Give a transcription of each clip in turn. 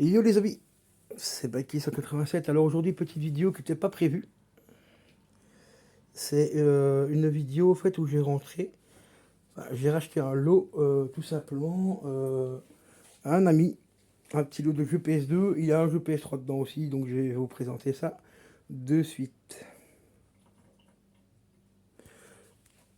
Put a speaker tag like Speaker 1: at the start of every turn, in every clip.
Speaker 1: Et yo les amis, c'est Baki 187. Alors aujourd'hui, petite vidéo qui n'était pas prévue. C'est une vidéo en fait où j'ai rentré, j'ai racheté un lot tout simplement à un ami, un petit lot de jeux PS2. Il y a un jeu PS3 dedans aussi, donc je vais vous présenter ça de suite.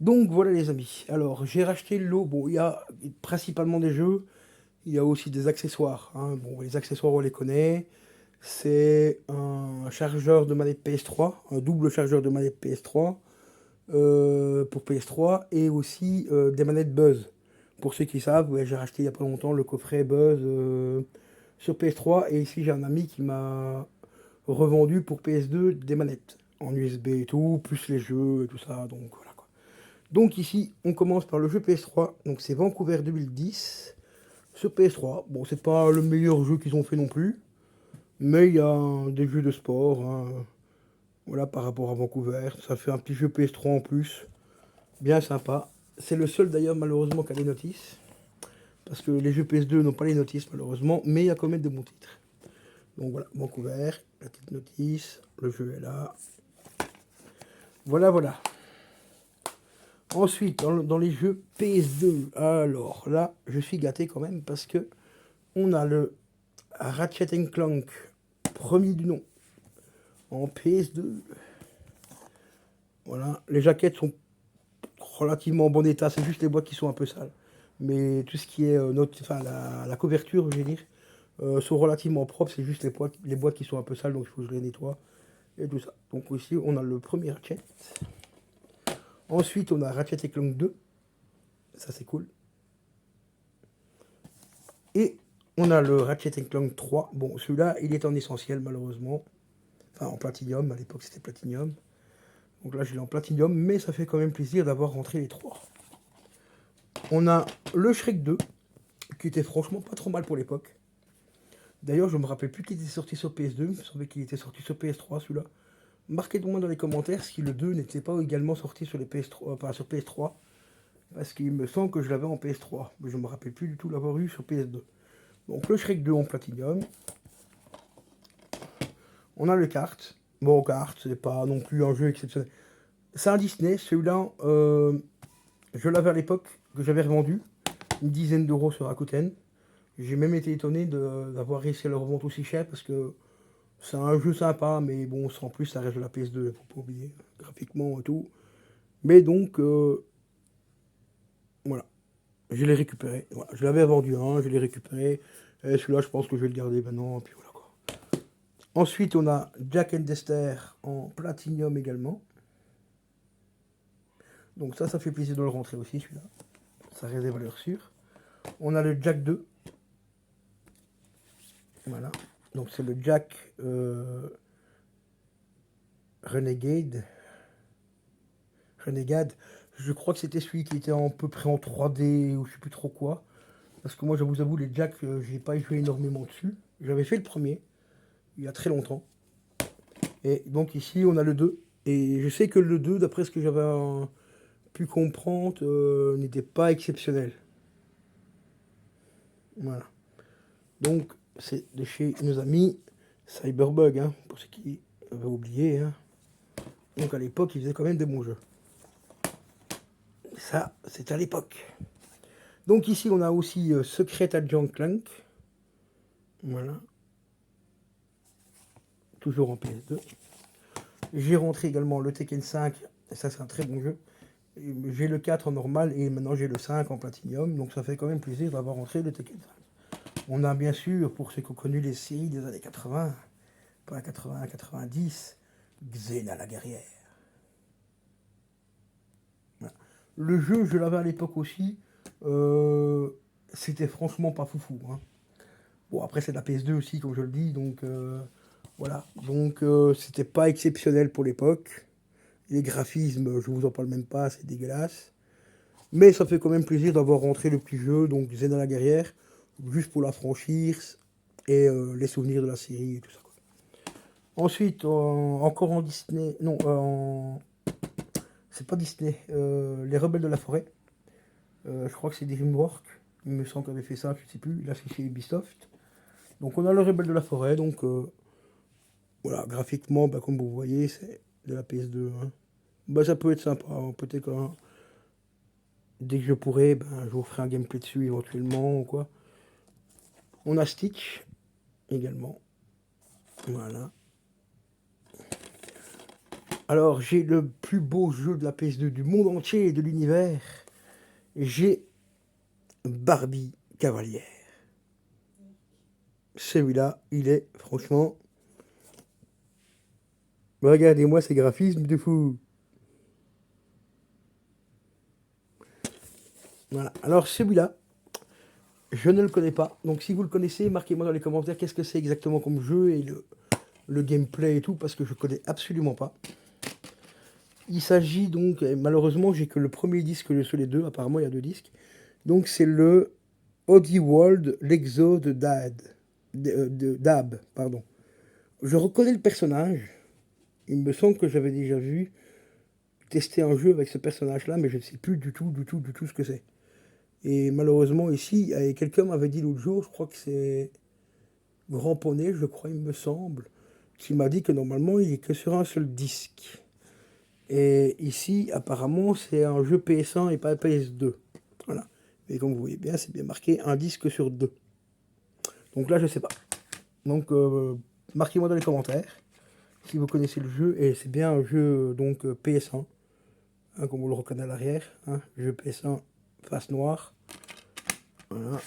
Speaker 1: Donc voilà les amis. Alors j'ai racheté le lot. Bon, il y a principalement des jeux, il y a aussi des accessoires, hein. Bon, les accessoires on les connaît. C'est un chargeur de manette PS3, un double chargeur de manette PS3 pour PS3 et aussi des manettes Buzz. Pour ceux qui savent, ouais, j'ai racheté il n'y a pas longtemps le coffret Buzz sur PS3 et ici j'ai un ami qui m'a revendu pour PS2 des manettes en USB et tout, plus les jeux et tout ça, donc voilà quoi. Donc ici on commence par le jeu PS3, donc c'est Vancouver 2010 sur PS3. Bon, c'est pas le meilleur jeu qu'ils ont fait non plus, mais il y a des jeux de sport, hein, voilà, par rapport à Vancouver. Ça fait un petit jeu PS3 en plus, bien sympa. C'est le seul d'ailleurs malheureusement qui a les notices, parce que les jeux PS2 n'ont pas les notices malheureusement, mais il y a quand même des bons titres. Donc voilà, Vancouver, la petite notice, le jeu est là. Voilà, voilà. Ensuite, dans les jeux PS2, alors là, je suis gâté quand même, parce que on a le Ratchet Clank, premier du nom, en PS2. Voilà, les jaquettes sont relativement en bon état, c'est juste les boîtes qui sont un peu sales. Mais tout ce qui est enfin, la couverture, je veux dire, sont relativement propres, c'est juste les boîtes qui sont un peu sales, donc il faut que je les nettoie et tout ça. Donc ici, on a le premier Ratchet. Ensuite, on a Ratchet Clank 2, ça c'est cool. Et on a le Ratchet Clank 3. Bon, celui-là, il est en essentiel malheureusement. Enfin, en platinium, à l'époque c'était platinium. Donc là, je l'ai en platinium, mais ça fait quand même plaisir d'avoir rentré les trois. On a le Shrek 2, qui était franchement pas trop mal pour l'époque. D'ailleurs, je me rappelle plus qu'il était sorti sur PS2, il me semblait qu'il était sorti sur PS3 celui-là. Marquez-moi dans les commentaires si le 2 n'était pas également sorti sur les PS3, enfin sur PS3, parce qu'il me semble que je l'avais en PS3, mais je me rappelle plus du tout l'avoir eu sur PS2. Donc le Shrek 2 en Platinum. On a le kart. Bon, kart, c'est pas non plus un jeu exceptionnel. C'est un Disney, celui-là, je l'avais à l'époque, que j'avais revendu, une dizaine d'euros sur Rakuten. J'ai même été étonné d'avoir réussi à le revendre aussi cher parce que c'est un jeu sympa, mais bon, en plus, ça reste de la PS2, faut pas oublier, graphiquement et tout. Mais donc, voilà, je l'ai récupéré. Voilà, je l'avais vendu un, je l'ai récupéré. Et celui-là, je pense que je vais le garder maintenant, et puis voilà quoi. Ensuite, on a Jack and Dexter en Platinum également. Donc ça fait plaisir de le rentrer aussi, celui-là. Ça reste des valeurs sûres. On a le Jack 2. Voilà. Donc c'est le Jack Renegade. Renegade. Je crois que c'était celui qui était à peu près en 3D ou je sais plus trop quoi. Parce que moi, je vous avoue, les Jack, j'ai pas joué énormément dessus. J'avais fait le premier, il y a très longtemps. Et donc ici, on a le 2. Et je sais que le 2, d'après ce que j'avais pu comprendre, n'était pas exceptionnel. Voilà. Donc, c'est de chez nos amis Cyberbug, hein, pour ceux qui avaient oublié. Hein. Donc à l'époque, ils faisaient quand même des bons jeux. Ça, c'est à l'époque. Donc ici, on a aussi Secret Agent Clank. Voilà. Toujours en PS2. J'ai rentré également le Tekken 5. Et ça, c'est un très bon jeu. J'ai le 4 en normal et maintenant j'ai le 5 en Platinum. Donc ça fait quand même plaisir d'avoir rentré le Tekken 5. On a bien sûr, pour ceux qui ont connu les séries des années 80, pas 80-90, Xena la guerrière. Voilà. Le jeu, je l'avais à l'époque aussi. C'était franchement pas foufou. Hein. Bon, après, c'est de la PS2 aussi, comme je le dis. Donc, voilà. Donc, c'était pas exceptionnel pour l'époque. Les graphismes, je vous en parle même pas, c'est dégueulasse. Mais ça fait quand même plaisir d'avoir rentré le petit jeu, donc Xena la guerrière, juste pour la franchir et les souvenirs de la série et tout ça. Quoi. Ensuite, encore en Disney, non, c'est pas Disney, Les Rebelles de la Forêt. Je crois que c'est DreamWorks, il me semble qu'on avait fait ça, je sais plus, là c'est chez Ubisoft. Donc on a le Rebelle de la Forêt, donc voilà, graphiquement, bah, comme vous voyez, c'est de la PS2. Hein. Bah, ça peut être sympa, hein. Peut-être que dès que je pourrai, ben, je vous ferai un gameplay dessus éventuellement ou quoi. On a Stitch également. Voilà. Alors, j'ai le plus beau jeu de la PS2 du monde entier et de l'univers. J'ai Barbie Cavalière. Celui-là, il est franchement... Regardez-moi ces graphismes de fou. Voilà. Alors, celui-là, je ne le connais pas. Donc, si vous le connaissez, marquez-moi dans les commentaires qu'est-ce que c'est exactement comme jeu et le gameplay et tout, parce que je connais absolument pas. Il s'agit donc, malheureusement, j'ai que le premier disque sur les deux. Apparemment, il y a deux disques. Donc, c'est le Oddworld, l'Exode d'Ab, pardon. Je reconnais le personnage. Il me semble que j'avais déjà vu tester un jeu avec ce personnage-là, mais je ne sais plus du tout ce que c'est. Et malheureusement, ici, quelqu'un m'avait dit l'autre jour, je crois que c'est Grand Poney, je crois, il me semble, qui m'a dit que normalement, il est que sur un seul disque. Et ici, apparemment, c'est un jeu PS1 et pas PS2. Voilà. Mais comme vous voyez bien, c'est bien marqué un disque sur deux. Donc là, je sais pas. Donc, marquez-moi dans les commentaires si vous connaissez le jeu. Et c'est bien un jeu donc PS1, hein, comme vous le reconnaissez à l'arrière. Hein, jeu PS1 face noire. Voilà.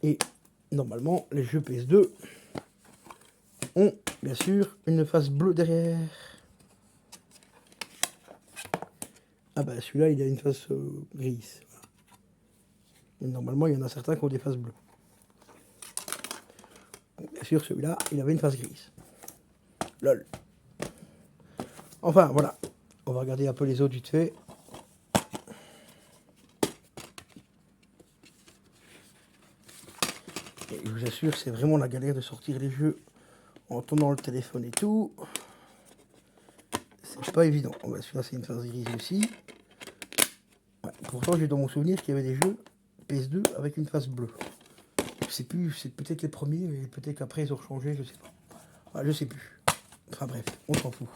Speaker 1: Et normalement, les jeux PS2 ont bien sûr une face bleue derrière. Ah bah celui-là, il a une face grise. Voilà. Normalement, il y en a certains qui ont des faces bleues. Donc, bien sûr, celui-là, il avait une face grise. Lol. Enfin, voilà. On va regarder un peu les autres vite fait. Et je vous assure, c'est vraiment la galère de sortir les jeux en tournant le téléphone et tout. C'est pas évident. Oh, bah, celui-là, c'est une face grise aussi. Ouais, pourtant, j'ai dans mon souvenir qu'il y avait des jeux PS2 avec une face bleue. Je sais plus, c'est peut-être les premiers, mais peut-être qu'après ils ont changé, je sais pas. Ouais, je sais plus. Enfin bref, on s'en fout.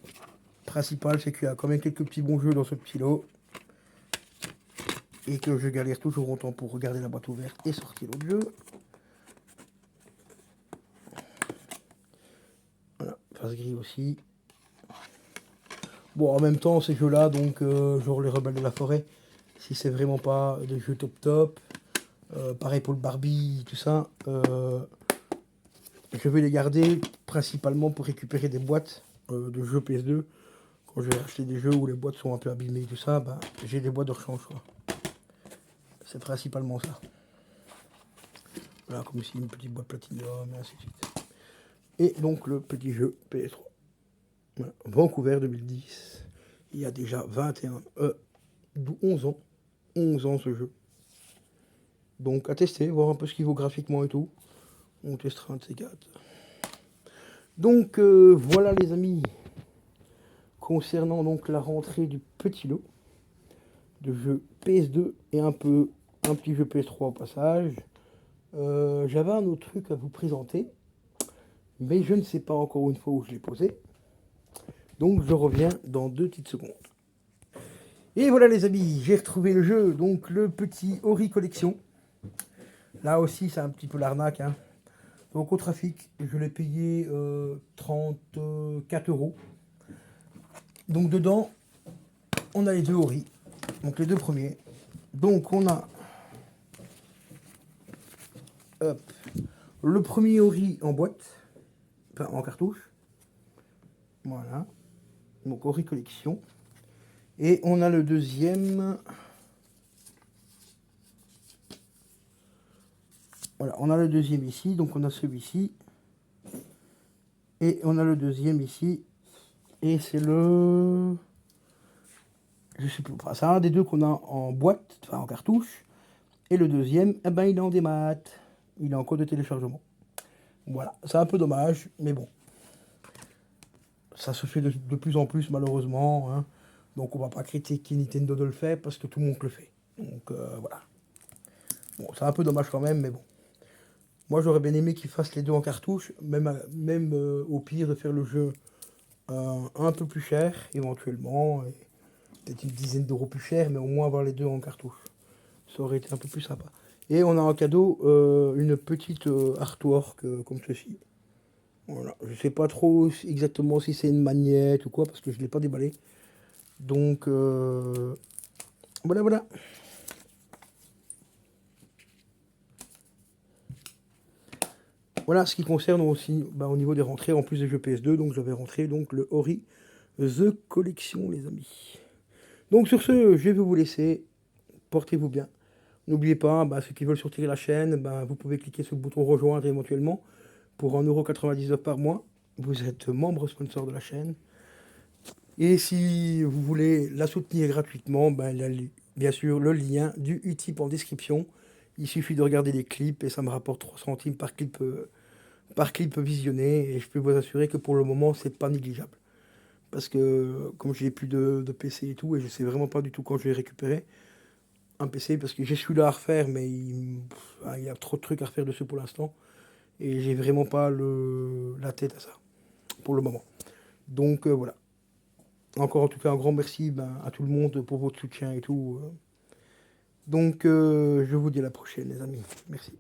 Speaker 1: Le principal, c'est qu'il y a quand même quelques petits bons jeux dans ce petit lot. Et que je galère toujours autant pour regarder la boîte ouverte et sortir l'autre jeu. Voilà, face gris aussi. Bon, en même temps, ces jeux-là, donc, genre les Rebelles de la Forêt, si c'est vraiment pas des jeux top, pareil pour le Barbie, tout ça, je vais les garder principalement pour récupérer des boîtes de jeux PS2. Quand je vais acheter des jeux où les boîtes sont un peu abîmées et tout ça, bah, j'ai des boîtes de rechange, quoi. C'est principalement ça. Voilà, comme ici, une petite boîte Platinum, et ainsi de suite. Et donc, le petit jeu PS3. Voilà. Vancouver 2010. Il y a déjà 11 ans. 11 ans ce jeu. Donc, à tester, voir un peu ce qu'il vaut graphiquement et tout. On testera un de ces quatre. Donc, voilà les amis. Concernant donc la rentrée du petit lot de jeux PS2 et un petit jeu PS3 au passage. J'avais un autre truc à vous présenter, mais je ne sais pas encore une fois où je l'ai posé. Donc je reviens dans 2 petites secondes. Et voilà les amis, j'ai retrouvé le jeu, donc le petit Ori Collection. Là aussi c'est un petit peu l'arnaque. Hein. Donc au trafic, je l'ai payé 34 €. Donc dedans, on a les deux Ori. Donc les deux premiers. Donc on a hop, le premier Ori en boîte, enfin en cartouche. Voilà. Donc Ori Collection. Et on a le deuxième. Voilà, on a le deuxième ici, donc on a celui-ci. Et on a le deuxième ici. Et c'est le... Je sais plus, enfin, c'est un des deux qu'on a en boîte, enfin en cartouche. Et le deuxième, eh ben, il est en démat. Il est en code de téléchargement. Voilà, c'est un peu dommage, mais bon. Ça se fait de plus en plus, malheureusement. Hein. Donc on va pas critiquer Nintendo de le faire, parce que tout le monde le fait. Donc voilà. Bon, c'est un peu dommage quand même, mais bon. Moi, j'aurais bien aimé qu'ils fassent les deux en cartouche, même au pire de faire le jeu un peu plus cher, éventuellement, et peut-être une dizaine d'euros plus cher, mais au moins avoir les deux en cartouche. Ça aurait été un peu plus sympa. Et on a en cadeau une petite artwork comme ceci. Voilà. Je sais pas trop exactement si c'est une magnette ou quoi, parce que je ne l'ai pas déballé. Donc, voilà, voilà. Voilà ce qui concerne aussi au niveau des rentrées, en plus des jeux PS2, donc j'avais rentré donc le Ori The Collection, les amis. Donc sur ce, je vais vous laisser. Portez-vous bien. N'oubliez pas, ceux qui veulent soutenir la chaîne, vous pouvez cliquer sur le bouton rejoindre éventuellement pour 1,99 € par mois. Vous êtes membre sponsor de la chaîne. Et si vous voulez la soutenir gratuitement, bien sûr le lien du Utip en description. Il suffit de regarder les clips et ça me rapporte 3 centimes par clip visionné. Et je peux vous assurer que pour le moment, c'est pas négligeable. Parce que comme j'ai plus de PC et tout, et je sais vraiment pas du tout quand je vais récupérer un PC, parce que j'ai celui-là à refaire, mais il y a trop de trucs à refaire dessus pour l'instant. Et j'ai vraiment pas la tête à ça, pour le moment. Donc voilà. Encore en tout cas un grand merci à tout le monde pour votre soutien et tout. Donc je vous dis à la prochaine les amis. Merci.